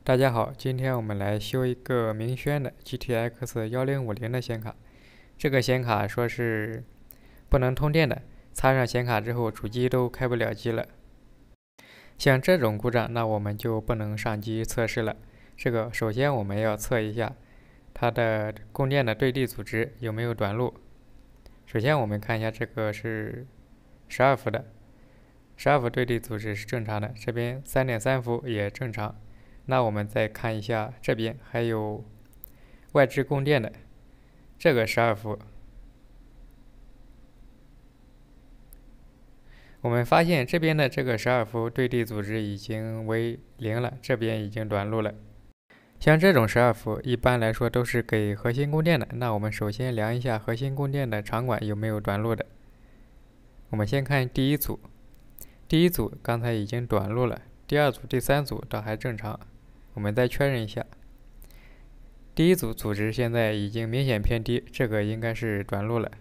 大家好，今天我们来修一个明轩的 GTX 1050的显卡。这个显卡说是不能通电的，插上显卡之后主机都开不了机了。像这种故障，那我们就不能上机测试了。首先我们要测一下它的供电的对地阻值有没有短路。首先我们看一下，这个是12伏的，12伏对地阻值是正常的，这边3.3伏也正常。那我们再看一下这边还有外置供电的，这个12伏，我们发现这边的这个12伏对地阻值已经为0了，这边已经短路了。像这种12伏一般来说都是给核心供电的，那我们首先量一下核心供电的场管有没有短路的。我们先看第一组，第一组刚才已经短路了，第二组、第三组倒还正常。我们再确认一下，第一组阻值现在已经明显偏低，这个应该是短路了。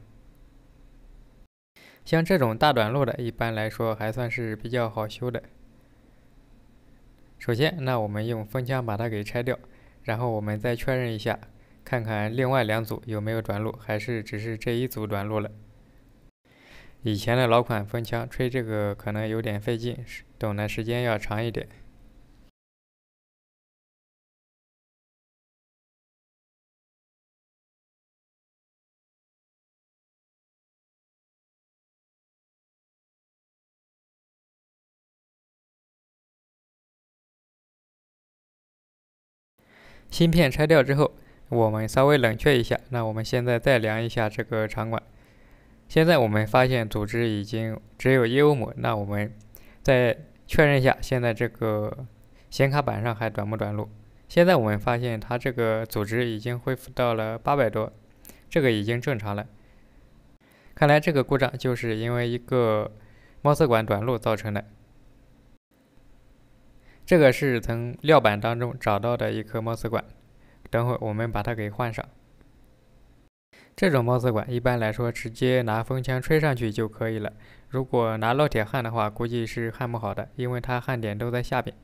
像这种大短路的，一般来说还算是比较好修的。首先，那我们用风枪把它给拆掉，然后我们再确认一下，看看另外2组有没有短路，还是只是这一组短路了。以前的老款风枪吹这个可能有点费劲，等的时间要长一点。芯片拆掉之后，我们稍微冷却一下，那我们现在再量一下这个场管。现在我们发现阻值已经只有1欧姆，那我们再确认一下，现在这个显卡板上还短不短路？现在我们发现它这个阻值已经恢复到了800多，这个已经正常了。看来这个故障就是因为一个猫丝管短路造成的。这个是从料板当中找到的一颗猫丝管，等会我们把它给换上。这种猫丝管一般来说直接拿风枪吹上去就可以了，如果拿烙铁焊的话，估计是焊不好的，因为它焊点都在下边。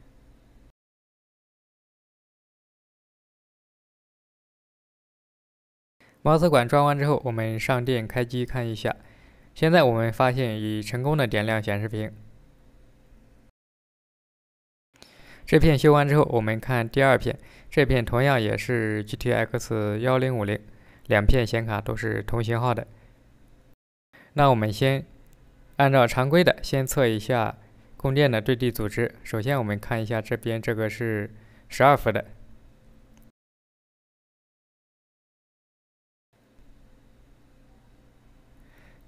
猫丝管装完之后，我们上电开机看一下。现在我们发现已成功的点亮显示屏。这片修完之后，我们看第二片，这片同样也是 GTX 1050，两片显卡都是同型号的。那我们先按照常规的先测一下供电的对地阻值。首先我们看一下这边这个是12伏的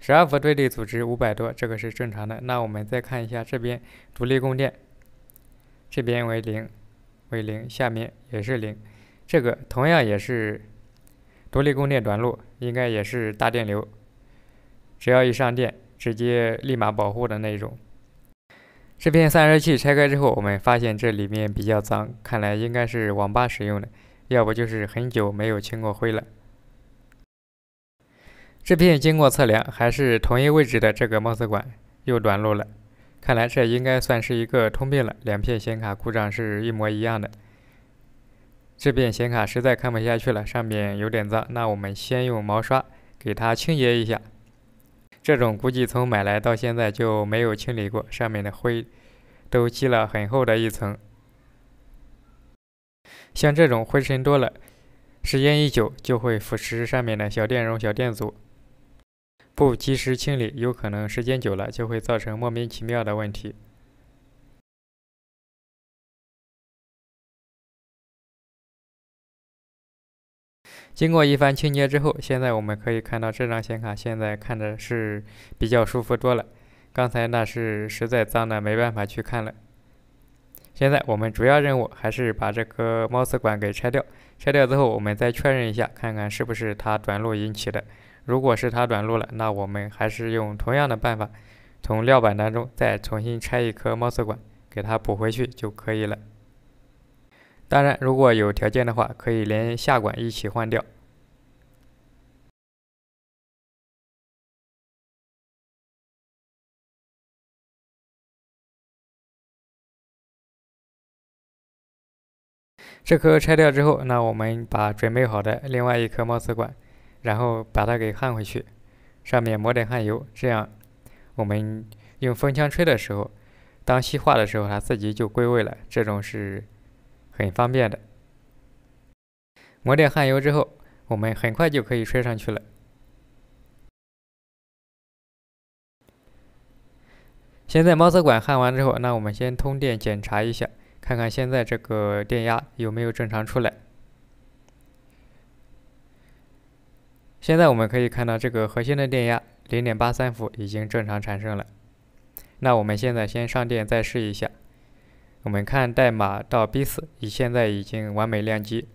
，12伏对地阻值500多，这个是正常的。那我们再看一下这边独立供电，这边为0，下面也是0，这个同样也是独立供电短路，应该也是大电流，只要一上电，直接立马保护的那种。这片散热器拆开之后，我们发现这里面比较脏，看来应该是网吧使用的，要不就是很久没有清过灰了。这片经过测量，还是同一位置的这个猫丝管又短路了，看来这应该算是一个通病了，两片显卡故障是一模一样的。这片显卡实在看不下去了，上面有点脏，那我们先用毛刷给它清洁一下。这种估计从买来到现在就没有清理过，上面的灰都积了很厚的一层。像这种灰尘多了，时间一久就会腐蚀上面的小电容、小电阻，不及时清理，有可能时间久了就会造成莫名其妙的问题。经过一番清洁之后，现在我们可以看到这张显卡现在看着是比较舒服多了，刚才那是实在脏的没办法去看了。现在我们主要任务还是把这颗猫丝管给拆掉，拆掉之后我们再确认一下，看看是不是它短路引起的。如果是它短路了，那我们还是用同样的办法，从料板当中再重新拆一颗猫丝管，给它补回去就可以了。当然，如果有条件的话，可以连下管一起换掉。这颗拆掉之后，那我们把准备好的另外一颗毛刺管，然后把它给焊回去，上面抹点焊油，这样我们用风枪吹的时候，当吸化的时候，它自己就归位了，这种是很方便的。抹点焊油之后，我们很快就可以吹上去了。现在毛刺管焊完之后，那我们先通电检查一下，看看现在这个电压有没有正常出来。现在我们可以看到这个核心的电压0.83伏已经正常产生了。那我们现在先上电再试一下。我们看代码到 B4，现在已经完美亮机，